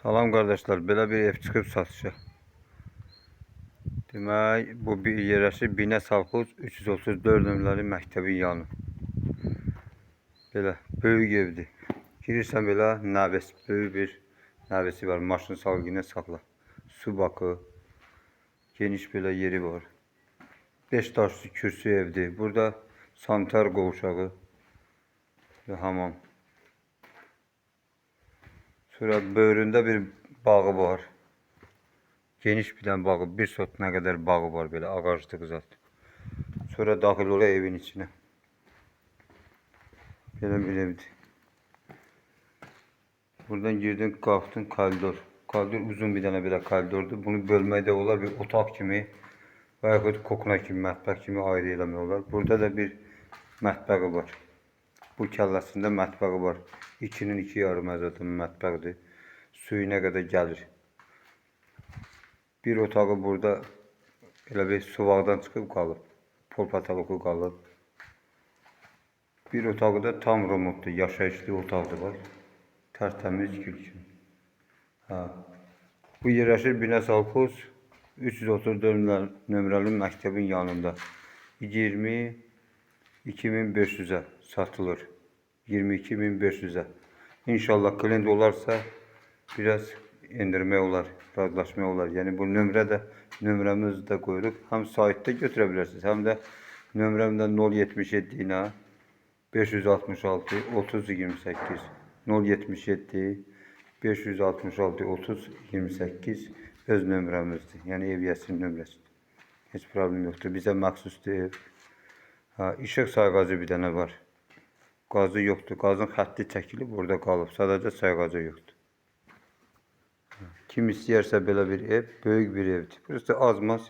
Salam qardaşlar, belə bir ev çıxıb satışa. Demək, bu bir yerləşir Binə Savxoz 334 nömrəli məktəbin yanı. Belə böyük evdir. Girirsən belə nəvəsi, böyük bir nəvəsi var. Maşın salgına saxla. Su bakı, geniş belə yeri var. 5 daşlı kürsü evdir. Burada sanitar qovşağı və hamam. Sonra böyründə bir bağı var. Geniş bir dənə bağı, bir sot nə qədər bağı var belə, ağaclıq zat. Sonra daxil ola evin içinə. Belə bir evdir. Buradan girdin, qalxdın koridor. Koridor uzun bir dənə belə koridordur. Bunu bölmək də olar bir otaq kimi və yaxud kokuna kimi, mətbəx kimi ayrı eləmək olar. Burada da bir mətbəxi var. Bu kəlləsində mətbəxi var. 2'nin 2 yarım əzətinin mətbəxidir. Suyuna qədər gəlir. Bir otağı burada elə bir suvaqdan çıxıb qalıb. Pol pataloku qalıb. Bir otağı da tam remontlu, yaşayışlı otaqdır var. Tərtəmiz gül kimi. Bu yerləşir Binə Savxoz 334 nömrəli məktəbin yanında. 22.500'ə satılır. 22.500'ə. İnşallah klient olarsa biraz endirmək olar, razılaşmaq olar. Yəni bu nömrəmizi də qoyuruq. Həm saytda götürə bilərsiniz, həm də nömrəmdə 077 ilə 566 30 28 077 566 30 28 öz nömrəmizdir. Yəni ev yəsinin nömrəsidir. Heç problem yoxdur. Bizə məxsusdur ev. İşıq sayğacı bir dənə var. Qazı yoxdur. Qazın xətti çəkilib, burada qalıb. Sadəcə sayğacı yoxdur. Kim istəyərsə belə bir ev, böyük bir evdir. Burası az-maz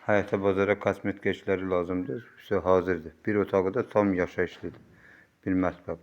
həyətə, bazara, kosmetika işləri lazımdır. Hazırdır. Bir otağı da tam yaşayışlıdır. Bir mətbəx.